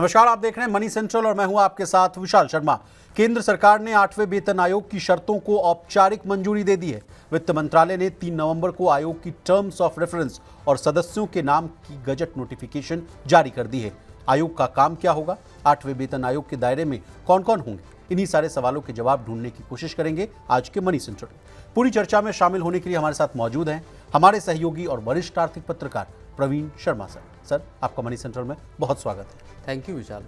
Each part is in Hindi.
नमस्कार, आप देख रहे हैं मनी सेंट्रल और मैं हूं आपके साथ विशाल शर्मा। केंद्र सरकार ने 8वें वेतन आयोग की शर्तों को औपचारिक मंजूरी दे दी है। वित्त मंत्रालय ने 3 नवंबर को आयोग की टर्म्स ऑफ रेफरेंस और सदस्यों के नाम की गजट नोटिफिकेशन जारी कर दी है। आयोग का काम क्या होगा, 8वें वेतन आयोग के दायरे में कौन कौन होंगे, इन्हीं सारे सवालों के जवाब ढूंढने की कोशिश करेंगे आज के मनी सेंट्रल। पूरी चर्चा में शामिल होने के लिए हमारे साथ मौजूद हैं हमारे सहयोगी और वरिष्ठ आर्थिक पत्रकार प्रवीण शर्मा सर, आपका मनी सेंट्रल में बहुत स्वागत है। थैंक यू विशाल।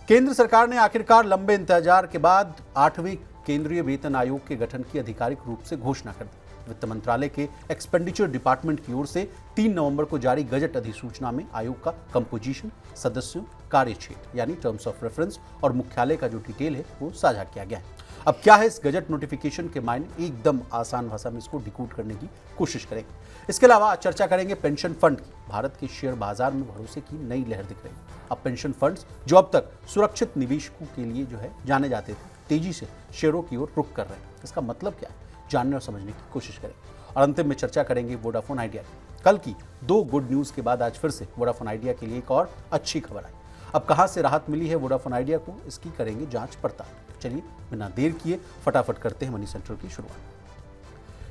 केंद्र सरकार ने आखिरकार लंबे इंतजार के बाद 8वें केंद्रीय वेतन आयोग के गठन की आधिकारिक रूप से घोषणा कर दी। वित्त मंत्रालय के एक्सपेंडिचर डिपार्टमेंट की ओर से 3 नवंबर को जारी गजट अधिसूचना में आयोग का कंपोजिशन, सदस्यों, कार्यक्षेत्र यानी टर्म्स ऑफ रेफरेंस और मुख्यालय का जो डिटेल है वो साझा किया गया है। अब क्या है इस गजट नोटिफिकेशन के मायने, एकदम आसान भाषा में इसको डिकोड करने की कोशिश करेंगे। इसके अलावा आज चर्चा करेंगे पेंशन फंड की। भारत के शेयर बाजार में भरोसे की नई लहर दिख रही है। अब पेंशन फंड्स जो अब तक सुरक्षित निवेशकों के लिए जो है जाने जाते थे, तेजी से शेयरों की ओर रुख कर रहे हैं। इसका मतलब क्या है, जानने और समझने की कोशिश करेंगे। और अंतिम में चर्चा करेंगे वोडाफोन आइडिया की। कल की 2 गुड न्यूज़ के बाद आज फिर से वोडाफोन आइडिया के लिए एक और अच्छी खबर आई। अब कहां से राहत मिली है वोडाफोन आइडिया को, इसकी करेंगे जांच पड़ताल। चलिए बिना देर किए फटाफट करते हैं मनी सेंट्रल की शुरुआत।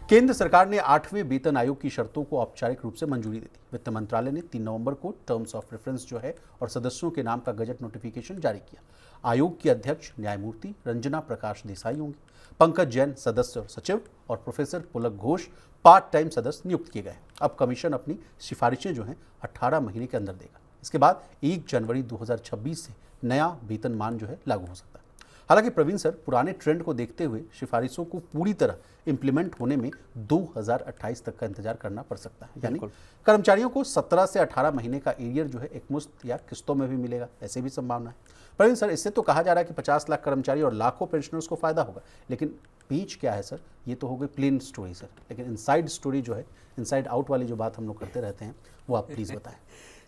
केंद्र सरकार ने 8वें वेतन आयोग की शर्तों को औपचारिक रूप से मंजूरी दे दी। वित्त मंत्रालय ने 3 नवंबर को टर्म्स ऑफ रेफरेंस जो है और सदस्यों के नाम का गजट नोटिफिकेशन जारी किया। आयोग की अध्यक्ष न्यायमूर्ति रंजना प्रकाश देसाई होंगी। पंकज जैन सदस्य और सचिव और प्रोफेसर पुलक घोष पार्ट टाइम सदस्य नियुक्त किए गए। अब कमीशन अपनी सिफारिशें जो हैं 18 महीने के अंदर देगा। इसके बाद 1 जनवरी 2026 से नया वेतनमान जो है लागू हो सकता है। हालांकि प्रवीण सर, पुराने ट्रेंड को देखते हुए सिफारिशों को पूरी तरह इंप्लीमेंट होने में 2028 तक का इंतजार करना पड़ सकता है। यानी कर्मचारियों को 17 से 18 महीने का एरियर जो है एकमुश्त या किस्तों में भी मिलेगा, ऐसे भी संभावना है। प्रवीण सर, इससे तो कहा जा रहा है कि 50 लाख कर्मचारी और लाखों पेंशनर्स को फायदा होगा, लेकिन बीच क्या है सर? ये तो हो गई प्लेन स्टोरी सर, लेकिन इनसाइड स्टोरी जो है, इनसाइड आउट वाली जो बात हम लोग करते रहते हैं, वो आप प्लीज़ बताएं।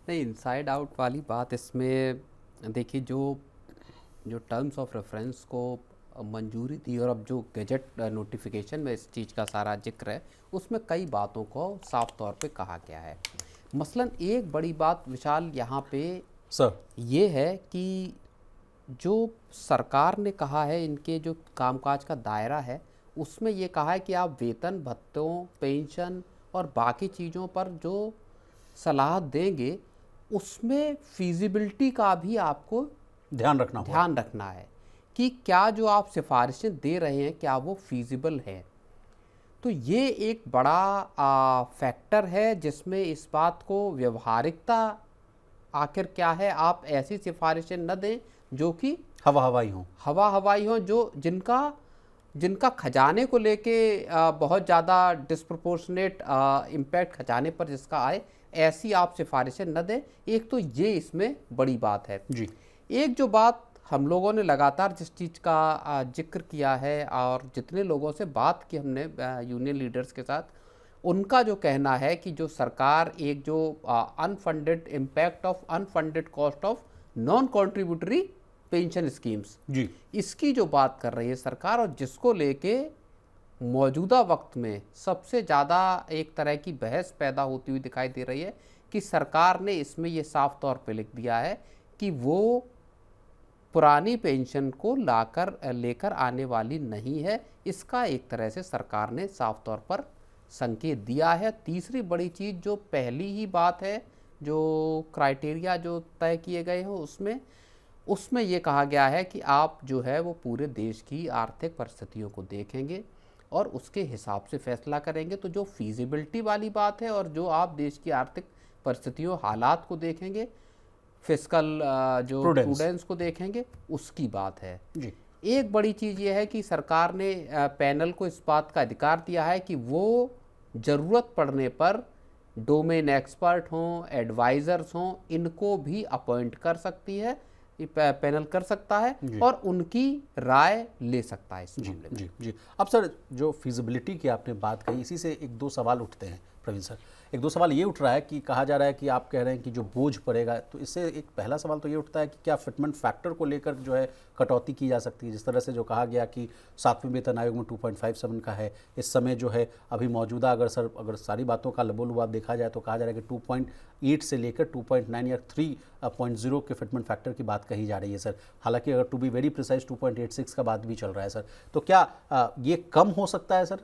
नहीं, इनसाइड आउट वाली बात इसमें देखिए, जो टर्म्स ऑफ रेफरेंस को मंजूरी दी और अब जो गजट नोटिफिकेशन में इस चीज़ का सारा जिक्र है, उसमें कई बातों को साफ तौर पे कहा गया है। मसलन एक बड़ी बात विशाल यहाँ पे सर ये है कि जो सरकार ने कहा है, इनके जो कामकाज का दायरा है उसमें ये कहा है कि आप वेतन, भत्तों, पेंशन और बाकी चीज़ों पर जो सलाह देंगे उसमें फीजिबिलिटी का भी आपको ध्यान रखना है कि क्या जो आप सिफारिशें दे रहे हैं क्या वो फीजिबल है। तो ये एक बड़ा फैक्टर है जिसमें इस बात को व्यवहारिकता आखिर क्या है, आप ऐसी सिफारिशें न दें जो कि हवाई हों, जो जिनका खजाने को लेके बहुत ज़्यादा डिस्प्रपोर्शनेट इम्पैक्ट खजाने पर जिसका आए, ऐसी आप सिफारिशें न दें। एक तो ये इसमें बड़ी बात है जी। एक जो बात हम लोगों ने लगातार जिस चीज़ का जिक्र किया है और जितने लोगों से बात की हमने यूनियन लीडर्स के साथ, उनका जो कहना है कि जो सरकार एक जो unfunded impact of unfunded cost of non contributory pension schemes जी, इसकी जो बात कर रही है सरकार, और जिसको लेके मौजूदा वक्त में सबसे ज़्यादा एक तरह की बहस पैदा होती हुई दिखाई दे रही है कि सरकार ने इसमें ये साफ तौर पे लिख दिया है कि वो पुरानी पेंशन को लेकर आने वाली नहीं है। इसका एक तरह से सरकार ने साफ तौर पर संकेत दिया है। तीसरी बड़ी चीज़ जो पहली ही बात है, जो क्राइटेरिया जो तय किए गए हो उसमें ये कहा गया है कि आप जो है वो पूरे देश की आर्थिक परिस्थितियों को देखेंगे और उसके हिसाब से फैसला करेंगे। तो जो फीजिबिलिटी वाली बात है और जो आप देश की आर्थिक परिस्थितियों, हालात को देखेंगे, फिस्कल जो प्रूडेंस को देखेंगे, उसकी बात है जी। एक बड़ी चीज़ ये है कि सरकार ने पैनल को इस बात का अधिकार दिया है कि वो ज़रूरत पड़ने पर डोमेन एक्सपर्ट हों, एडवाइज़र्स हों, इनको भी अपॉइंट कर सकती है, पैनल कर सकता है और उनकी राय ले सकता है इस मामले में। जी। अब सर, जो फिजिबिलिटी की आपने बात कही, इसी से 1-2 सवाल उठते हैं। प्रवीण सर, एक दो सवाल ये उठ रहा है कि कहा जा रहा है कि आप कह रहे हैं कि जो बोझ पड़ेगा, तो इससे एक पहला सवाल तो ये उठता है कि क्या फिटमेंट फैक्टर को लेकर जो है कटौती की जा सकती है, जिस तरह से जो कहा गया कि 7वें वेतन आयोग में 2.57 का है इस समय जो है अभी मौजूदा, अगर सारी बातों का लबोलुबाब देखा जाए तो कहा जा रहा है कि 2.8 से लेकर 2.9 या 3.0 के फिटमेंट फैक्टर की बात कही जा रही है सर। हालांकि अगर टू बी वेरी प्रिसाइज 2.86 का बात भी चल रहा है सर, तो क्या ये कम हो सकता है सर?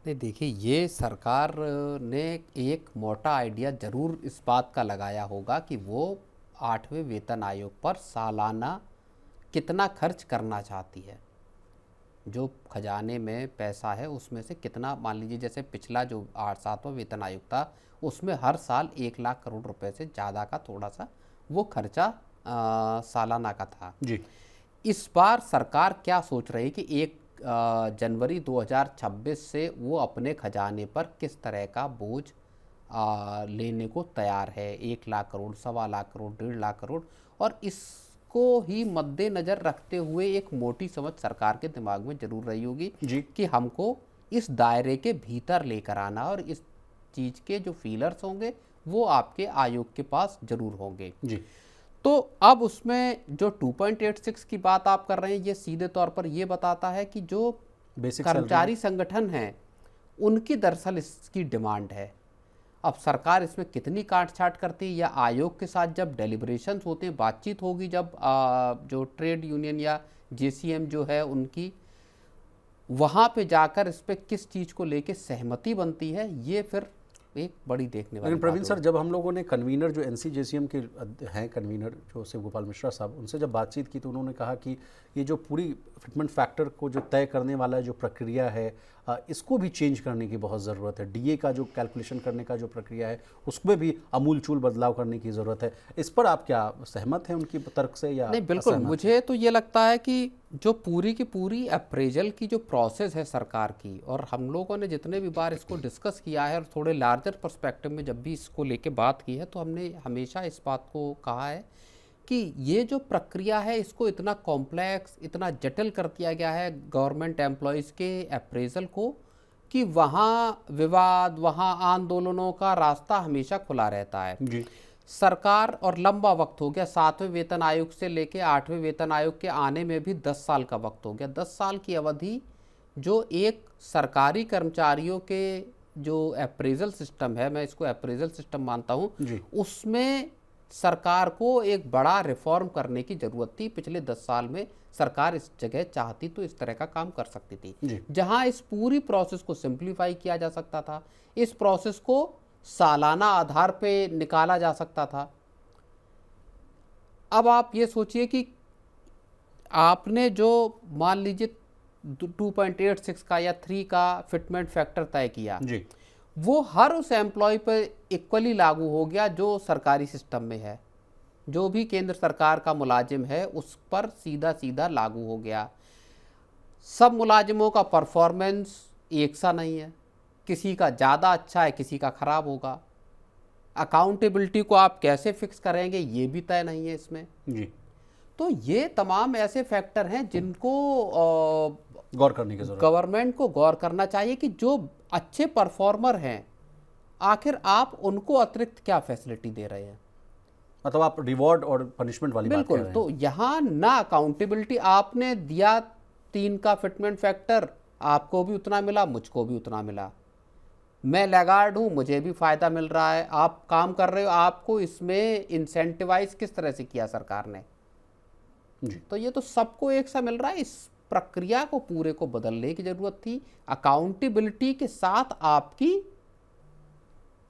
नहीं, देखिए, ये सरकार ने एक मोटा आइडिया जरूर इस बात का लगाया होगा कि वो 8वें वेतन आयोग पर सालाना कितना खर्च करना चाहती है। जो खजाने में पैसा है उसमें से कितना, मान लीजिए जैसे पिछला जो 7वां वेतन आयोग था उसमें हर साल 1 लाख करोड़ रुपए से ज़्यादा का थोड़ा सा वो खर्चा सालाना का था जी। इस बार सरकार क्या सोच रही कि 1 जनवरी 2026 से वो अपने खजाने पर किस तरह का बोझ लेने को तैयार है। 1 लाख करोड़, 1.25 लाख करोड़, 1.5 लाख करोड़, और इसको ही मद्देनज़र रखते हुए एक मोटी समझ सरकार के दिमाग में जरूर रही होगी जी। कि हमको इस दायरे के भीतर लेकर आना, और इस चीज़ के जो फीलर्स होंगे वो आपके आयोग के पास जरूर होंगे जी। तो अब उसमें जो 2.86 की बात आप कर रहे हैं, ये सीधे तौर पर ये बताता है कि जो बेसिक कर्मचारी संगठन हैं उनकी दरअसल इसकी डिमांड है। अब सरकार इसमें कितनी काट-छाट करती है, या आयोग के साथ जब डेलिब्रेशंस होते हैं, बातचीत होगी, जब जो ट्रेड यूनियन या जेसीएम जो है उनकी, वहाँ पे जाकर इस पर किस चीज़ को लेके सहमति बनती है, ये फिर एक बड़ी देखने वाली लेकिन प्रवीण बात सर, जब हम लोगों ने कन्वीनर जो एनसीजेसीएम के हैं कन्वीनर जो शिव गोपाल मिश्रा साहब, उनसे जब बातचीत की तो उन्होंने कहा कि ये जो पूरी फिटमेंट फैक्टर को जो तय करने वाला जो प्रक्रिया है, इसको भी चेंज करने की बहुत ज़रूरत है। डीए का जो कैलकुलेशन करने का जो प्रक्रिया है उसमें भी अमूलचूल बदलाव करने की ज़रूरत है। इस पर आप क्या सहमत हैं उनकी तर्क से या नहीं, बिल्कुल, असहमत हैं? मुझे तो ये लगता है कि जो पूरी की पूरी अप्रेजल की जो प्रोसेस है सरकार की, और हम लोगों ने जितने भी बार इसको डिस्कस किया है और थोड़े लार्जर पर्सपेक्टिव में जब भी इसको लेके बात की है, तो हमने हमेशा इस बात को कहा है कि ये जो प्रक्रिया है इसको इतना कॉम्प्लेक्स, इतना जटिल कर दिया गया है गवर्नमेंट एम्प्लॉयज़ के अप्रेजल को, कि वहाँ विवाद, वहाँ आंदोलनों का रास्ता हमेशा खुला रहता है। जी। सरकार, और लंबा वक्त हो गया, 7वें वेतन आयोग से लेके 8वें वेतन आयोग के आने में भी 10 साल का वक्त हो गया। 10 साल की अवधि जो एक सरकारी कर्मचारियों के जो अप्रेजल सिस्टम है, मैं इसको अप्रेजल सिस्टम मानता हूँ, उसमें सरकार को एक बड़ा रिफॉर्म करने की ज़रूरत थी। पिछले 10 साल में सरकार इस जगह चाहती तो इस तरह का काम कर सकती थी, जहां इस पूरी प्रोसेस को सिंप्लीफाई किया जा सकता था, इस प्रोसेस को सालाना आधार पे निकाला जा सकता था। अब आप ये सोचिए कि आपने जो मान लीजिए 2.86 का या 3 का फिटमेंट फैक्टर तय किया जी। वो हर उस एम्प्लॉय पर इक्वली लागू हो गया जो सरकारी सिस्टम में है। जो भी केंद्र सरकार का मुलाजिम है उस पर सीधा सीधा लागू हो गया। सब मुलाजिमों का परफॉर्मेंस एक सा नहीं है, किसी का ज़्यादा अच्छा है, किसी का ख़राब होगा। अकाउंटेबिलिटी को आप कैसे फिक्स करेंगे ये भी तय नहीं है इसमें जी। तो ये तमाम ऐसे फैक्टर हैं जिनको गौर करने की जरूरत, गवर्नमेंट को गौर करना चाहिए कि जो अच्छे परफॉर्मर हैं आखिर आप उनको अतिरिक्त क्या फैसिलिटी दे रहे हैं। मतलब आप रिवॉर्ड और पनिशमेंट वाली बात कर बिल्कुल, रहे हैं। तो यहाँ ना अकाउंटेबिलिटी, आपने दिया 3 का फिटमेंट फैक्टर, आपको भी उतना मिला, मुझको भी उतना मिला, मैं लैगार्ड हूँ, मुझे भी फ़ायदा मिल रहा है, आप काम कर रहे हो, आपको इसमें इंसेंटिवाइज किस तरह से किया सरकार ने जी। तो ये तो सबको एक सा मिल रहा है। इस प्रक्रिया को पूरे को बदलने की ज़रूरत थी। अकाउंटेबिलिटी के साथ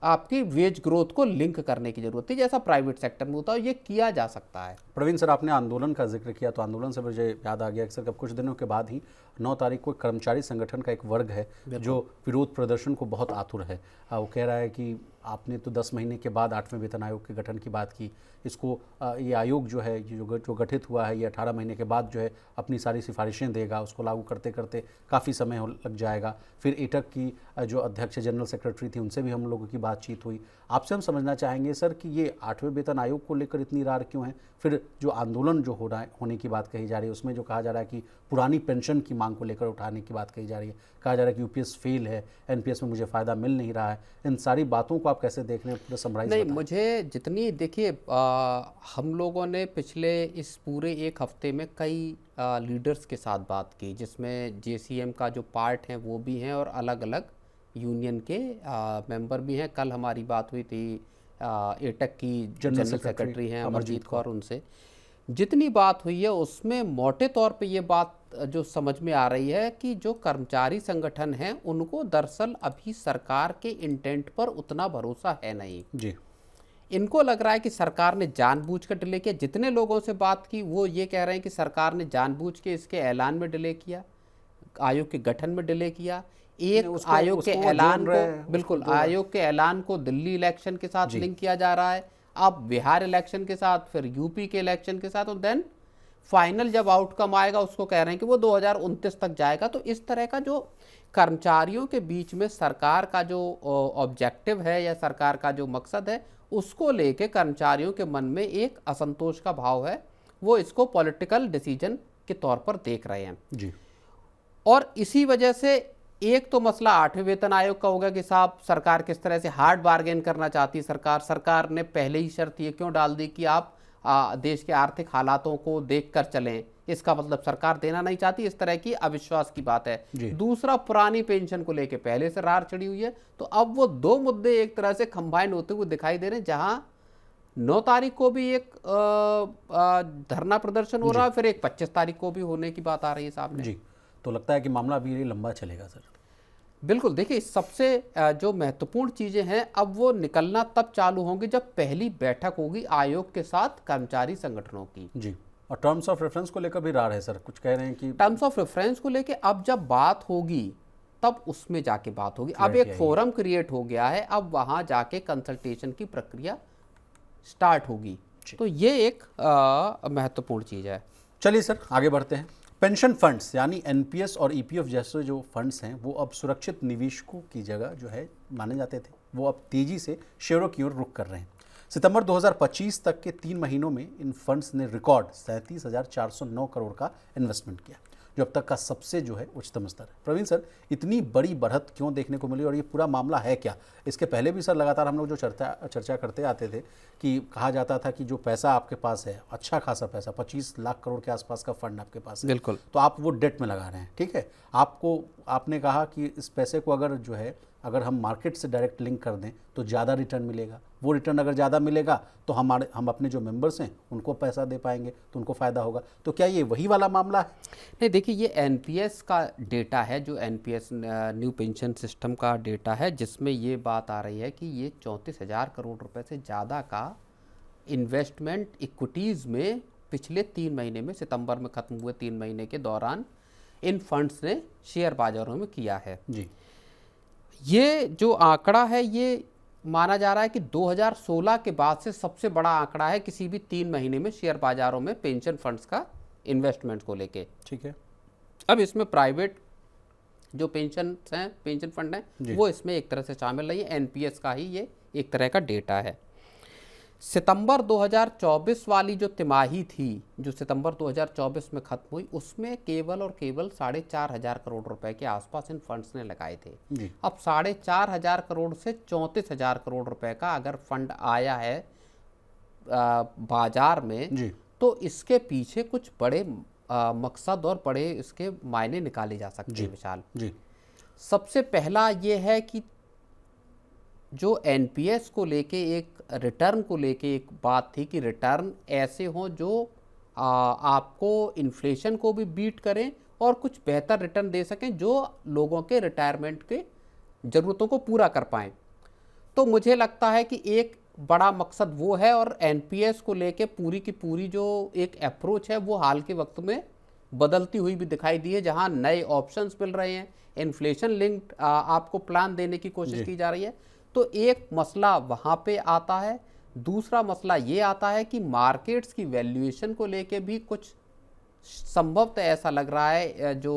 आपकी वेज ग्रोथ को लिंक करने की जरूरत थी, जैसा प्राइवेट सेक्टर में होता है, ये किया जा सकता है। प्रवीण सर, आपने आंदोलन का जिक्र किया तो आंदोलन से मुझे याद आ गया अक्सर कब कुछ दिनों के बाद ही 9 तारीख को कर्मचारी संगठन का एक वर्ग है जो विरोध प्रदर्शन को बहुत आतुर है। वो कह रहा है कि आपने तो 10 महीने के बाद 8वें वेतन आयोग के गठन की बात की। इसको ये आयोग जो है, जो गठित हुआ है, ये 18 महीने के बाद जो है अपनी सारी सिफारिशें देगा। उसको लागू करते करते काफ़ी समय लग जाएगा। फिर एटक की जो अध्यक्ष जनरल सेक्रेटरी थी, उनसे भी हम लोगों की बातचीत हुई। आपसे हम समझना चाहेंगे सर कि ये 8वें वेतन आयोग को लेकर इतनी रार क्यों है? फिर जो आंदोलन जो हो रहा है, होने की बात कही जा रही है, उसमें जो कहा जा रहा है कि पुरानी पेंशन की मांग को लेकर उठाने की बात कही जा रही है, कहा जा रहा है कि यूपीएस फेल है, एनपीएस में मुझे फ़ायदा मिल नहीं रहा है। इन सारी बातों को आप कैसे देख रहे हैं? पूरा समराइज नहीं, बताएं। मुझे जितनी देखिए, हम लोगों ने पिछले इस पूरे एक हफ्ते में कई लीडर्स के साथ बात की, जिसमें जेसीएम का जो पार्ट है वो भी हैं और अलग अलग यूनियन के मेंबर भी हैं। कल हमारी बात हुई थी एटक की जनरल सेक्रेटरी हैं अमरजीत कौर, उनसे जितनी बात हुई है उसमें मोटे तौर पे ये बात जो समझ में आ रही है कि जो कर्मचारी संगठन हैं उनको दरअसल अभी सरकार के इंटेंट पर उतना भरोसा है नहीं जी। इनको लग रहा है कि सरकार ने जानबूझकर डिले किया। जितने लोगों से बात की वो ये कह रहे हैं कि सरकार ने जानबूझ के इसके ऐलान में डिले किया, आयोग के गठन में डिले किया। एक आयोग के ऐलान को, बिल्कुल आयोग के ऐलान को दिल्ली इलेक्शन के साथ लिंक किया जा रहा है, अब बिहार इलेक्शन के साथ, फिर यूपी के इलेक्शन के साथ, और देन फाइनल जब आउटकम आएगा उसको कह रहे हैं कि वो 2029 तक जाएगा। तो इस तरह का जो कर्मचारियों के बीच में सरकार का जो ऑब्जेक्टिव है या सरकार का जो मकसद है, उसको लेके कर्मचारियों के मन में एक असंतोष का भाव है। वो इसको पॉलिटिकल डिसीजन के तौर पर देख रहे हैं जी। और इसी वजह से एक तो मसला 8वें वेतन आयोग का होगा कि साहब सरकार किस तरह से हार्ड बार्गेन करना चाहती है। सरकार ने पहले ही शर्त ये क्यों डाल दी कि आप देश के आर्थिक हालातों को देखकर चलें, इसका मतलब सरकार देना नहीं चाहती। इस तरह की अविश्वास की बात है। दूसरा, पुरानी पेंशन को लेके पहले से रार चढ़ी हुई है। तो अब वो दो मुद्दे एक तरह से कंबाइन होते हुए दिखाई दे रहे हैं, जहां 9 तारीख को भी एक धरना प्रदर्शन हो रहा है, फिर एक 25 तारीख को भी होने की बात आ रही है सामने जी। तो लगता है कि मामला अभी लंबा चलेगा सर। बिल्कुल। देखिए, सबसे जो महत्वपूर्ण चीज़ें हैं अब वो निकलना तब चालू होंगी जब पहली बैठक होगी आयोग के साथ कर्मचारी संगठनों की। जी। और टर्म्स ऑफ रेफरेंस को लेकर भी रार है सर, कुछ कह रहे हैं कि टर्म्स ऑफ रेफरेंस को लेके अब जब बात होगी तब उसमें जाके बात होगी। अब एक फोरम क्रिएट हो गया है, अब वहाँ जाके कंसल्टेशन की प्रक्रिया स्टार्ट होगी। तो ये एक महत्वपूर्ण चीज़ है। चलिए सर, आगे बढ़ते हैं। पेंशन फंड्स यानी एनपीएस और ईपीएफ जैसे जो फंड्स हैं वो अब सुरक्षित निवेशकों की जगह जो है माने जाते थे, वो अब तेजी से शेयरों की ओर रुख कर रहे हैं। सितंबर 2025 तक के 3 महीनों में इन फंड्स ने रिकॉर्ड 37,409 करोड़ का इन्वेस्टमेंट किया, जो अब तक का सबसे जो है उच्चतम स्तर है। प्रवीण सर, इतनी बड़ी बढ़त क्यों देखने को मिली और ये पूरा मामला है क्या? इसके पहले भी सर लगातार हम लोग जो चर्चा करते आते थे कि कहा जाता था कि जो पैसा आपके पास है, अच्छा खासा पैसा, 25 लाख करोड़ के आसपास का फंड आपके पास है, बिल्कुल, तो आप वो डेट में लगा रहे हैं। ठीक है, आपने कहा कि इस पैसे को अगर हम मार्केट से डायरेक्ट लिंक कर दें तो ज़्यादा रिटर्न मिलेगा। वो रिटर्न अगर ज़्यादा मिलेगा तो हम अपने जो मेंबर्स हैं उनको पैसा दे पाएंगे, तो उनको फ़ायदा होगा। तो क्या ये वही वाला मामला है? नहीं, देखिए, ये एनपीएस का डेटा है, जो एनपीएस न्यू पेंशन सिस्टम का डेटा है, जिसमें ये बात आ रही है कि ये 34,000 करोड़ रुपए से ज़्यादा का इन्वेस्टमेंट इक्विटीज़ में पिछले 3 महीने में, सितंबर में ख़त्म हुए 3 महीने के दौरान इन फंड्स ने शेयर बाजारों में किया है। जी। ये जो आंकड़ा है ये माना जा रहा है कि 2016 के बाद से सबसे बड़ा आंकड़ा है किसी भी 3 महीने में शेयर बाजारों में पेंशन फंड्स का इन्वेस्टमेंट को लेके। ठीक है। अब इसमें प्राइवेट जो पेंशन हैं, पेंशन फंड हैं, वो इसमें एक तरह से शामिल नहीं है। एनपीएस का ही ये एक तरह का डेटा है। सितंबर 2024 वाली जो तिमाही थी, जो सितंबर 2024 में खत्म हुई, उसमें केवल और केवल 4,500 करोड़ रुपए के आसपास इन फंड्स ने लगाए थे। जी। अब 4,500 करोड़ से 34,000 करोड़ रुपए का अगर फंड आया है बाजार में जी। तो इसके पीछे कुछ बड़े मकसद और बड़े इसके मायने निकाले जा सकते हैं विशाल। जी। सबसे पहला ये है कि जो एनपीएस को लेके एक रिटर्न को लेके एक बात थी कि रिटर्न ऐसे हों जो आपको इन्फ्लेशन को भी बीट करें और कुछ बेहतर रिटर्न दे सकें, जो लोगों के रिटायरमेंट के ज़रूरतों को पूरा कर पाएँ। तो मुझे लगता है कि एक बड़ा मकसद वो है, और एनपीएस को लेके पूरी की पूरी जो एक अप्रोच है वो हाल के वक्त में बदलती हुई भी दिखाई दी है, जहां नए ऑप्शंस मिल रहे हैं, इन्फ्लेशन लिंक्ड आपको प्लान देने की कोशिश की जा रही है। तो एक मसला वहाँ पे आता है। दूसरा मसला ये आता है कि मार्केट्स की वैल्यूएशन को लेके भी कुछ संभवतः ऐसा लग रहा है जो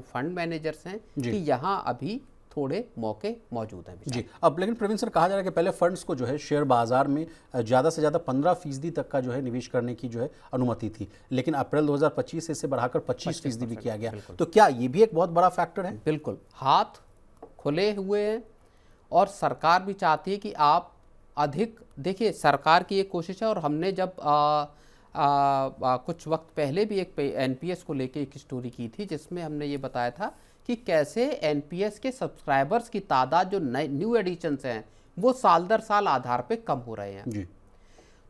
फंड मैनेजर्स हैं कि यहाँ अभी थोड़े मौके मौजूद हैं। जी, अब लेकिन प्रवीण सर, कहा जा रहा है कि पहले फंड्स को जो है शेयर बाजार में ज़्यादा से ज़्यादा 15% तक का जो है निवेश करने की जो है अनुमति थी, लेकिन अप्रैल 2025 से इसे बढ़ाकर 25% भी किया गया। तो क्या ये भी एक बहुत बड़ा फैक्टर है? बिल्कुल, हाथ खुले हुए हैं और सरकार भी चाहती है कि आप अधिक, देखिए सरकार की एक कोशिश है, और हमने जब कुछ वक्त पहले भी एक एनपीएस को लेके एक स्टोरी की थी जिसमें हमने ये बताया था कि कैसे एनपीएस के सब्सक्राइबर्स की तादाद जो न्यू एडिशंस हैं वो साल दर साल आधार पे कम हो रहे हैं जी।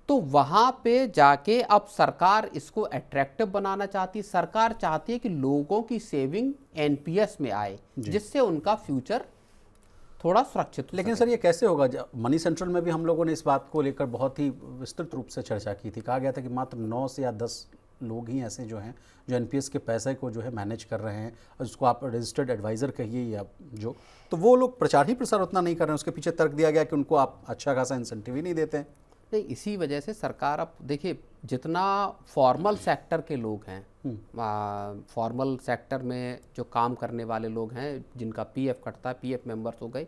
तो वहाँ पे जाके अब सरकार इसको अट्रैक्टिव बनाना चाहती है। सरकार चाहती है कि लोगों की सेविंग एनपीएस में आए जिससे उनका फ्यूचर थोड़ा सुरक्षित हो। लेकिन सर ये कैसे होगा? मनी सेंट्रल में भी हम लोगों ने इस बात को लेकर बहुत ही विस्तृत रूप से चर्चा की थी। कहा गया था कि मात्र 9 से या 10 लोग ही ऐसे जो हैं जो एनपीएस के पैसे को जो है मैनेज कर रहे हैं, और उसको आप रजिस्टर्ड एडवाइज़र कहिए या जो, तो वो लोग प्रचार ही प्रसार उतना नहीं कर रहे हैं। उसके पीछे तर्क दिया गया कि उनको आप अच्छा खासा इंसेंटिव ही नहीं देते हैं। नहीं, इसी वजह से सरकार, अब देखिए जितना फॉर्मल सेक्टर के लोग हैं, फॉर्मल सेक्टर में जो काम करने वाले लोग हैं जिनका पीएफ कटता है, पीएफ मेंबर्स हो गए,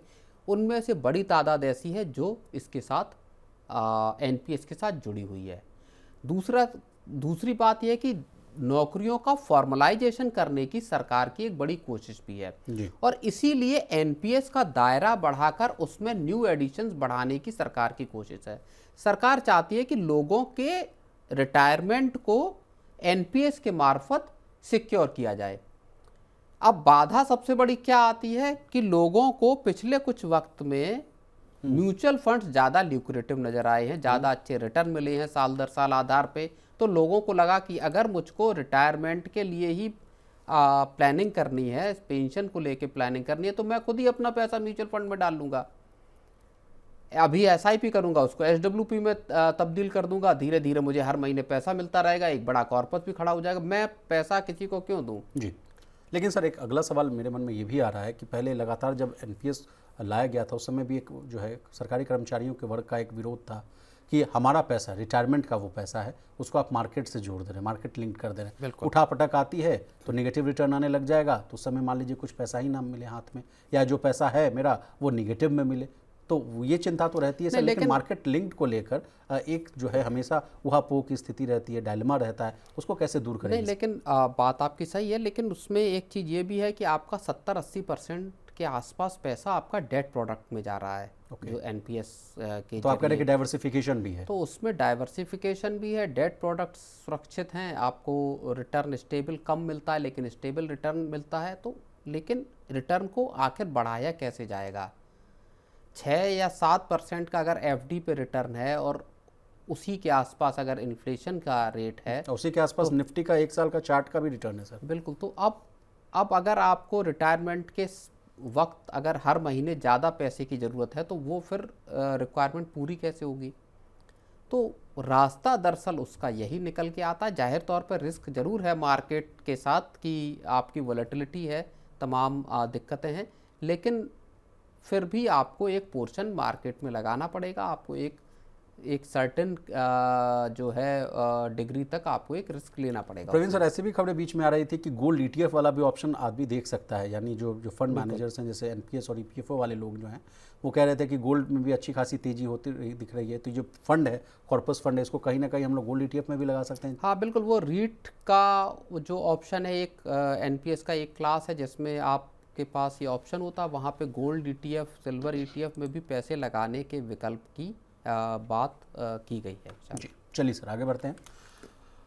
उनमें से बड़ी तादाद ऐसी है जो इसके साथ एनपीएस के साथ जुड़ी हुई है। दूसरी बात यह है कि नौकरियों का फॉर्मलाइजेशन करने की सरकार की एक बड़ी कोशिश भी है और इसीलिए एनपीएस का दायरा बढ़ाकर उसमें न्यू एडिशंस बढ़ाने की सरकार की कोशिश है। सरकार चाहती है कि लोगों के रिटायरमेंट को एनपीएस के मार्फत सिक्योर किया जाए। अब बाधा सबसे बड़ी क्या आती है कि लोगों को पिछले कुछ वक्त में म्यूचुअल फंड्स ज़्यादा ल्यूक्रेटिव नज़र आए हैं, ज़्यादा अच्छे रिटर्न मिले हैं साल दर साल आधार पे, तो लोगों को लगा कि अगर मुझको रिटायरमेंट के लिए ही प्लानिंग करनी है, पेंशन को लेके प्लानिंग करनी है, तो मैं खुद ही अपना पैसा म्यूचुअल फंड में डाल लूँगा। अभी एसआईपी करूँगा, उसको एसडब्ल्यूपी में तब्दील कर दूंगा, धीरे धीरे मुझे हर महीने पैसा मिलता रहेगा, एक बड़ा कॉर्पस भी खड़ा हो जाएगा, मैं पैसा किसी को क्यों दूँ। जी, लेकिन सर एक अगला सवाल मेरे मन में ये भी आ रहा है कि पहले लगातार जब एनपीएस लाया गया था उस समय भी एक जो है सरकारी कर्मचारियों के वर्ग का एक विरोध था कि हमारा पैसा, रिटायरमेंट का वो पैसा है, उसको आप मार्केट से जोड़ दे रहे हैं, मार्केट लिंक कर दे रहे हैं। उठा पटक आती है तो नेगेटिव रिटर्न आने लग जाएगा, तो उस समय मान लीजिए कुछ पैसा ही ना मिले हाथ में, या जो पैसा है मेरा वो निगेटिव में मिले, तो ये चिंता तो रहती है सर। लेकिन मार्केट लिंक्ड को लेकर एक जो है हमेशा उहापोह की स्थिति रहती है, डायलेमा रहता है, उसको कैसे दूर करें? नहीं, लेकिन बात आपकी सही है, लेकिन उसमें एक चीज़ ये भी है कि आपका 70-80% के आसपास पैसा आपका डेट प्रोडक्ट में जा रहा है, जो एनपीएस के, तो आप कह रहे हैं कि डाइवर्सिफिकेशन भी है। तो उसमें डाइवर्सिफिकेशन भी है, डेट प्रोडक्ट्स सुरक्षित हैं, आपको रिटर्न स्टेबल कम मिलता है लेकिन स्टेबल रिटर्न मिलता है। तो लेकिन रिटर्न को आखिर बढ़ाया कैसे जाएगा? 6 या 7% का अगर एफडी पे रिटर्न है और उसी के आसपास अगर इन्फ्लेशन का रेट है, उसी के आसपास तो निफ्टी का 1 साल का चार्ट का भी रिटर्न है सर। बिल्कुल। तो अब अगर आपको रिटायरमेंट के वक्त अगर हर महीने ज़्यादा पैसे की ज़रूरत है तो वो फिर रिक्वायरमेंट पूरी कैसे होगी? तो रास्ता दरअसल उसका यही निकल के आता है। जाहिर तौर पर रिस्क ज़रूर है मार्केट के साथ कि आपकी वॉलेटिलिटी है, तमाम दिक्कतें हैं, लेकिन फिर भी आपको एक पोर्शन मार्केट में लगाना पड़ेगा, आपको एक सर्टेन जो है डिग्री तक आपको एक रिस्क लेना पड़ेगा। प्रवीण सर, ऐसे भी खबरें बीच में आ रही थी कि गोल्ड ईटीएफ वाला भी ऑप्शन आदमी देख सकता है, यानी जो फंड मैनेजर्स हैं जैसे एनपीएस और ईपीएफओ वाले लोग जो हैं वो कह रहे थे कि गोल्ड में भी अच्छी खासी तेजी होती दिख रही है, तो जो फंड है, कॉर्पस फंड है, इसको कहीं ना कहीं हम लोग गोल्ड ईटीएफ में भी लगा सकते हैं। हाँ बिल्कुल, वो रीट का जो ऑप्शन है, एक एनपीएस का एक क्लास है जिसमें आपके पास ये ऑप्शन होता है, वहाँ पे गोल्ड ईटीएफ, सिल्वर ईटीएफ में भी पैसे लगाने के विकल्प की बात की गई है। जी, चलिए सर आगे बढ़ते हैं।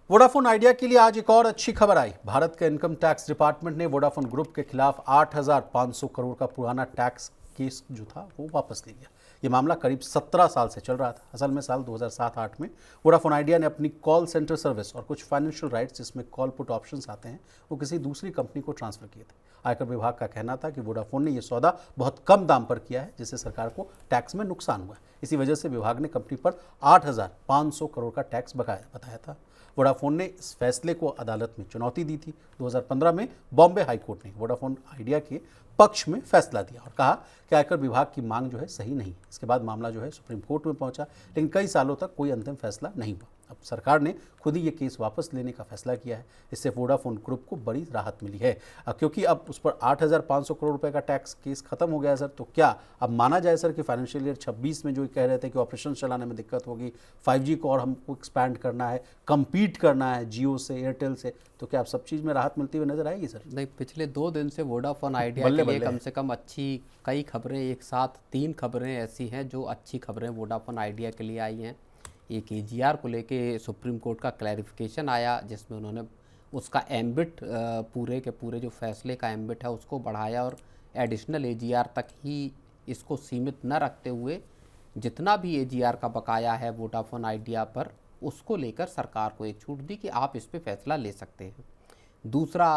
वोडाफोन आइडिया के लिए आज एक और अच्छी खबर आई। भारत के इनकम टैक्स डिपार्टमेंट ने वोडाफोन ग्रुप के खिलाफ 8,500 करोड़ का पुराना टैक्स केस जो था वो वापस ले लिया। ये मामला करीब 17 साल से चल रहा था। असल में साल 2007-8 में वोडाफोन आइडिया ने अपनी कॉल सेंटर सर्विस और कुछ फाइनेंशियल राइट्स जिसमें कॉल पुट ऑप्शंस आते हैं वो किसी दूसरी कंपनी को ट्रांसफर किए थे। आयकर विभाग का कहना था कि वोडाफोन ने यह सौदा बहुत कम दाम पर किया है जिससे सरकार को टैक्स में नुकसान हुआ है। इसी वजह से विभाग ने कंपनी पर 8,500 करोड़ का टैक्स बताया था। वोडाफोन ने इस फैसले को अदालत में चुनौती दी थी। 2015 में बॉम्बे हाईकोर्ट ने वोडाफोन आइडिया के पक्ष में फैसला दिया और कहा कि आयकर विभाग की मांग जो है सही नहीं। इसके बाद मामला जो है सुप्रीम कोर्ट में पहुंचा, लेकिन कई सालों तक कोई अंतिम फैसला नहीं हुआ। अब सरकार ने खुद ही ये केस वापस लेने का फैसला किया है। इससे वोडाफोन ग्रुप को बड़ी राहत मिली है, क्योंकि अब उस पर 8,500 करोड़ रुपए का टैक्स केस खत्म हो गया है सर। तो क्या अब माना जाए सर कि फाइनेंशियल ईयर 26 में जो कह रहे थे कि ऑपरेशन चलाने में दिक्कत होगी, 5G को और हमको एक्सपैंड करना है, compete करना है जियो से, एयरटेल से, तो क्या अब सब चीज़ में राहत मिलती हुई नजर आएगी सर? नहीं, पिछले 2 दिन से वोडाफोन आइडिया बल्ले के लिए बल्ले कम से कम अच्छी कई खबरें, एक साथ 3 खबरें ऐसी हैं जो अच्छी खबरें वोडाफोन आइडिया के लिए आई हैं। एक AGR को लेके सुप्रीम कोर्ट का क्लैरिफिकेशन आया, जिसमें उन्होंने उसका एम्बिट, पूरे के पूरे जो फैसले का एम्बिट है उसको बढ़ाया और एडिशनल AGR तक ही इसको सीमित न रखते हुए जितना भी AGR का बकाया है वोडाफोन आइडिया पर, उसको लेकर सरकार को एक छूट दी कि आप इस पे फैसला ले सकते हैं। दूसरा,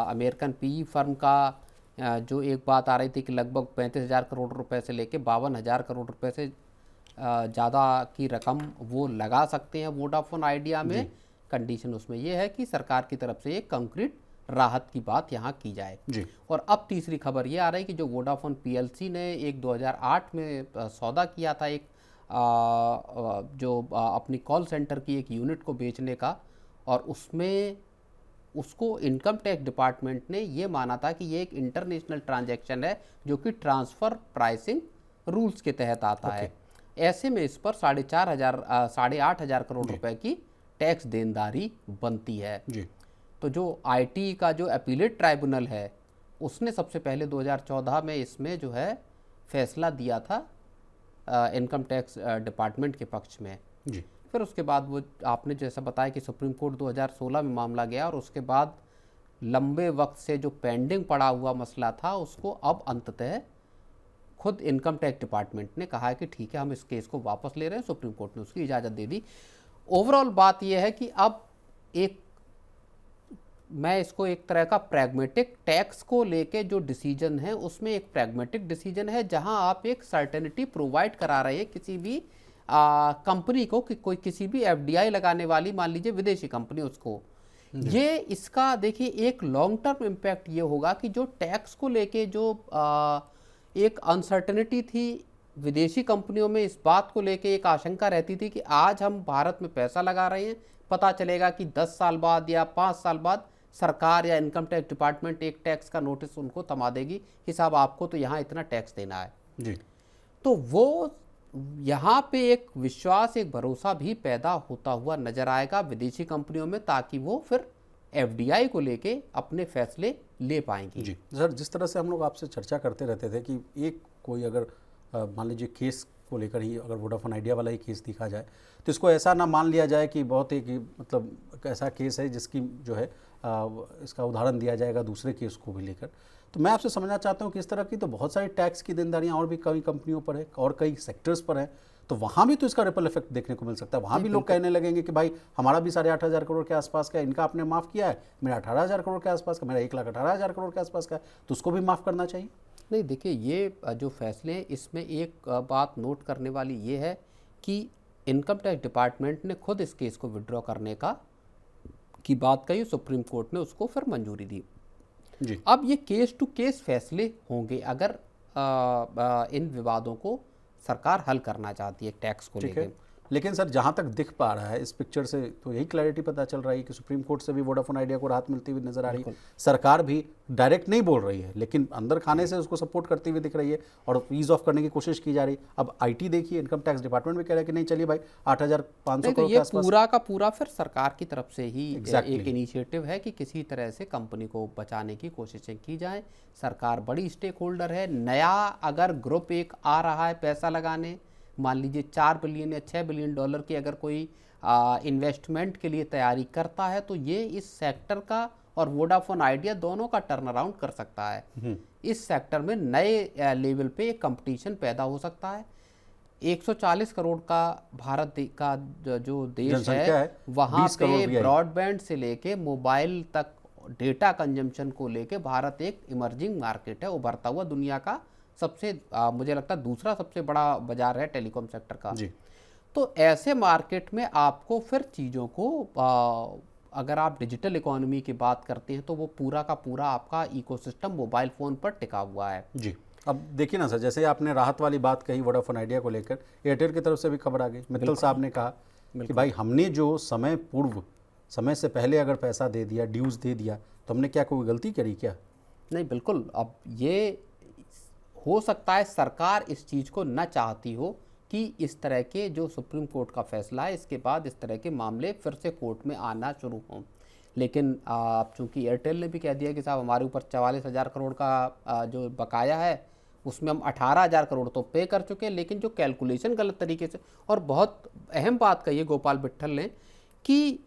अमेरिकन PE फर्म का जो एक बात आ रही थी कि लगभग 35,000 करोड़ रुपए से लेके 52,000 करोड़ रुपए से ज़्यादा की रकम वो लगा सकते हैं वोडाफोन आइडिया में। कंडीशन उसमें ये है कि सरकार की तरफ से एक कंक्रीट राहत की बात यहाँ की जाए जी। और अब तीसरी खबर ये आ रही है कि जो वोडाफोन PLC ने एक 2008 में सौदा किया था एक जो अपनी कॉल सेंटर की एक यूनिट को बेचने का, और उसमें उसको इनकम टैक्स डिपार्टमेंट ने ये माना था कि ये एक इंटरनेशनल ट्रांजैक्शन है जो कि ट्रांसफ़र प्राइसिंग रूल्स के तहत आता है। ऐसे में इस पर 8,500 करोड़ रुपए की टैक्स देनदारी बनती है जी। तो जो IT का जो अपीलेट ट्राइब्यूनल है उसने सबसे पहले 2014 में इसमें जो है फैसला दिया था इनकम टैक्स डिपार्टमेंट के पक्ष में जी। फिर उसके बाद वो आपने जैसा बताया कि सुप्रीम कोर्ट 2016 में मामला गया और उसके बाद लंबे वक्त से जो पेंडिंग पड़ा हुआ मसला था उसको अब अंततः खुद इनकम टैक्स डिपार्टमेंट ने कहा है कि ठीक है हम इस केस को वापस ले रहे हैं। सुप्रीम कोर्ट ने उसकी इजाज़त दे दी। ओवरऑल बात यह है कि अब मैं इसको एक तरह का प्रैग्मेटिक टैक्स को लेके जो डिसीजन है उसमें एक प्रैग्मेटिक डिसीजन है जहां आप एक सर्टेनिटी प्रोवाइड करा रहे हैं किसी भी कंपनी को कि कोई किसी भी FDI लगाने वाली, मान लीजिए विदेशी कंपनी, उसको ये इसका देखिए एक लॉन्ग टर्म इम्पैक्ट ये होगा कि जो टैक्स को लेके जो एक अनसर्टेनिटी थी विदेशी कंपनियों में, इस बात को लेके एक आशंका रहती थी कि आज हम भारत में पैसा लगा रहे हैं, पता चलेगा कि 10 साल बाद या 5 साल बाद सरकार या इनकम टैक्स डिपार्टमेंट एक टैक्स का नोटिस उनको थमा देगी कि साहब आपको तो यहाँ इतना टैक्स देना है जी। तो वो यहाँ पे एक विश्वास, एक भरोसा भी पैदा होता हुआ नजर आएगा विदेशी कंपनियों में, ताकि वो फिर FDI को लेके अपने फैसले ले पाएंगी। जी सर, जिस तरह से हम लोग आपसे चर्चा करते रहते थे कि एक कोई अगर मान लीजिए केस को लेकर ही अगर वोडाफोन आइडिया वाला ही केस दिखा जाए तो इसको ऐसा ना मान लिया जाए कि बहुत ही मतलब ऐसा केस है जिसकी जो है इसका उदाहरण दिया जाएगा दूसरे केस को भी लेकर। तो मैं आपसे समझना चाहता हूँ कि इस तरह की तो बहुत सारी टैक्स की देनदारियाँ और भी कई कंपनियों पर है और कई सेक्टर्स पर हैं, तो वहाँ भी तो इसका रिपल इफेक्ट देखने को मिल सकता है। वहाँ भी लोग कहने लगेंगे कि भाई हमारा भी 8,500 करोड़ के आसपास का, इनका आपने माफ़ किया है, मेरा 18,000 करोड़ के आसपास का, मेरा 1,18,000 करोड़ के आसपास का है, तो उसको भी माफ़ करना चाहिए। नहीं, देखिए ये जो फैसले हैं इसमें एक बात नोट करने वाली ये है कि इनकम टैक्स डिपार्टमेंट ने खुद इस केस को विड्रॉ करने की बात कही, सुप्रीम कोर्ट ने उसको फिर मंजूरी दी जी। अब ये केस टू केस फैसले होंगे अगर इन विवादों को सरकार हल करना चाहती है टैक्स को लेकर। लेकिन सर जहाँ तक दिख पा रहा है इस पिक्चर से तो यही क्लैरिटी पता चल रहा है कि सुप्रीम कोर्ट से भी वोडाफोन आइडिया को राहत मिलती हुई नजर आ रही है। सरकार भी डायरेक्ट नहीं बोल रही है लेकिन अंदर खाने से उसको सपोर्ट करती हुई दिख रही है और ईज ऑफ करने की कोशिश की जा रही है। अब IT देखिए, इनकम टैक्स डिपार्टमेंट भी कह रहा है कि नहीं चलिए भाई 8,500 करोड़ के आसपास। पूरा का पूरा फिर सरकार की तरफ से ही Exactly. एक इनिशिएटिव है कि किसी तरह से कंपनी को बचाने की कोशिशें की जाएं। सरकार बड़ी स्टेक होल्डर है। नया अगर ग्रुप एक आ रहा है पैसा लगाने, मान लीजिए 4 बिलियन या 6 बिलियन डॉलर की अगर कोई इन्वेस्टमेंट के लिए तैयारी करता है तो ये इस सेक्टर का और वोडाफोन आइडिया दोनों का टर्न अराउंड कर सकता है। इस सेक्टर में नए लेवल पे एक कंपटीशन पैदा हो सकता है। 140 करोड़ का भारत का जो देश है वहाँ पे ब्रॉडबैंड से लेके मोबाइल तक डेटा कंजम्पशन को लेके भारत एक इमर्जिंग मार्केट है, उभरता हुआ दुनिया का सबसे मुझे लगता है दूसरा सबसे बड़ा बाजार है टेलीकॉम सेक्टर का। जी। तो ऐसे मार्केट में आपको फिर चीज़ों को अगर आप डिजिटल इकोनॉमी की बात करते हैं तो वो पूरा का पूरा आपका इकोसिस्टम मोबाइल फ़ोन पर टिका हुआ है। जी। अब देखिए ना सर, जैसे आपने राहत वाली बात कही वोडाफोन आइडिया को लेकर, एयरटेल की तरफ से भी खबर आ गई। मित्तल साहब ने कहा कि भाई हमने जो समय से पहले अगर पैसा दे दिया, ड्यूज़ दे दिया, तो हमने क्या कोई गलती करी क्या? नहीं, बिल्कुल। अब ये हो सकता है सरकार इस चीज़ को न चाहती हो कि इस तरह के जो सुप्रीम कोर्ट का फैसला है इसके बाद इस तरह के मामले फिर से कोर्ट में आना शुरू हों। लेकिन अब चूँकि एयरटेल ने भी कह दिया कि साहब हमारे ऊपर 44,000 करोड़ का जो बकाया है उसमें हम 18,000 करोड़ तो पे कर चुके हैं, लेकिन जो कैलकुलेशन गलत तरीके से, और बहुत अहम बात कही है गोपाल विट्ठल ने कि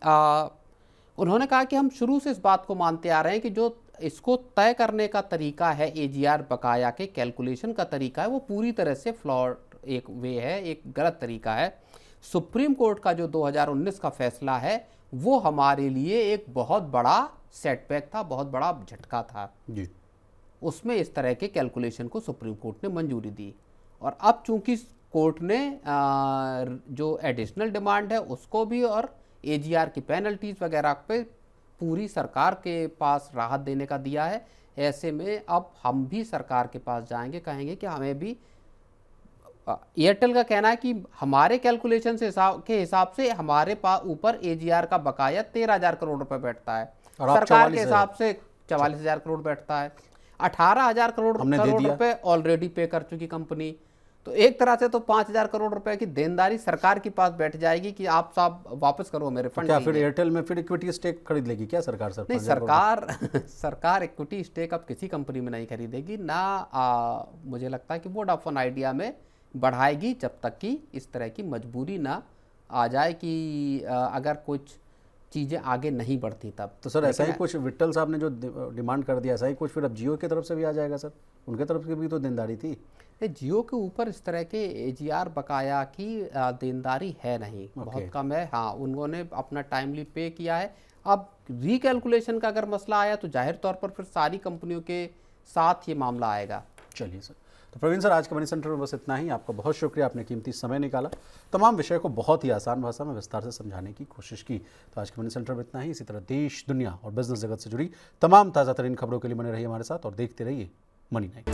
उन्होंने कहा कि हम शुरू से इस बात को मानते आ रहे हैं कि जो इसको तय करने का तरीका है, एजीआर बकाया के कैलकुलेशन का तरीका है, वो पूरी तरह से फ्लॉड एक वे है, एक गलत तरीका है। सुप्रीम कोर्ट का जो 2019 का फैसला है वो हमारे लिए एक बहुत बड़ा सेटबैक था, बहुत बड़ा झटका था जी। उसमें इस तरह के कैलकुलेशन को सुप्रीम कोर्ट ने मंजूरी दी। और अब चूंकि कोर्ट ने जो एडिशनल डिमांड है उसको भी और एजीआर की पेनल्टीज वगैरह पे पूरी सरकार के पास राहत देने का दिया है, ऐसे में अब हम भी सरकार के पास जाएंगे, कहेंगे कि हमें भी एयरटेल का कहना है कि हमारे कैलकुलेशन से हिसाब से हमारे पास ऊपर एजीआर का बकाया 13,000 करोड़ रुपए बैठता है, सरकार के हिसाब से 44,000 करोड़ बैठता है। 18,000 करोड़ रुपए ऑलरेडी पे कर चुकी कंपनी, तो एक तरह से तो 5,000 करोड़ रुपए की देनदारी सरकार के पास बैठ जाएगी कि आप साहब वापस करो मेरे फंड। क्या फिर एयरटेल में फिर इक्विटी स्टेक खरीद लेगी क्या सरकार? सर नहीं, सरकार इक्विटी स्टेक अब किसी कंपनी में नहीं खरीदेगी ना। मुझे लगता है कि वोडाफोन आइडिया में बढ़ाएगी जब तक कि इस तरह की मजबूरी ना आ जाए कि अगर कुछ चीज़ें आगे नहीं बढ़ती तब। तो सर ऐसा ही कुछ विट्ठल साहब ने जो डिमांड कर दिया, ऐसा ही कुछ फिर अब जियो की तरफ से भी आ जाएगा सर? उनके तरफ से भी तो देनदारी थी। जियो के ऊपर इस तरह के एजीआर बकाया की देनदारी है नहीं, बहुत कम है। हाँ, उन्होंने अपना टाइमली पे किया है। अब रिकैलकुलेशन का अगर मसला आया तो जाहिर तौर पर फिर सारी कंपनियों के साथ ये मामला आएगा। चलिए सर, तो प्रवीण सर आज के मनी सेंटर में बस इतना ही। आपका बहुत शुक्रिया, आपने कीमती समय निकाला, तमाम विषय को बहुत ही आसान भाषा में विस्तार से समझाने की कोशिश की। तो आज के मनी सेंटर में इतना ही। इसी तरह देश, दुनिया और बिजनेस जगत से जुड़ी तमाम ताज़ा तरीन खबरों के लिए बने रहिए हमारे साथ और देखते रहिए मनी नाइट।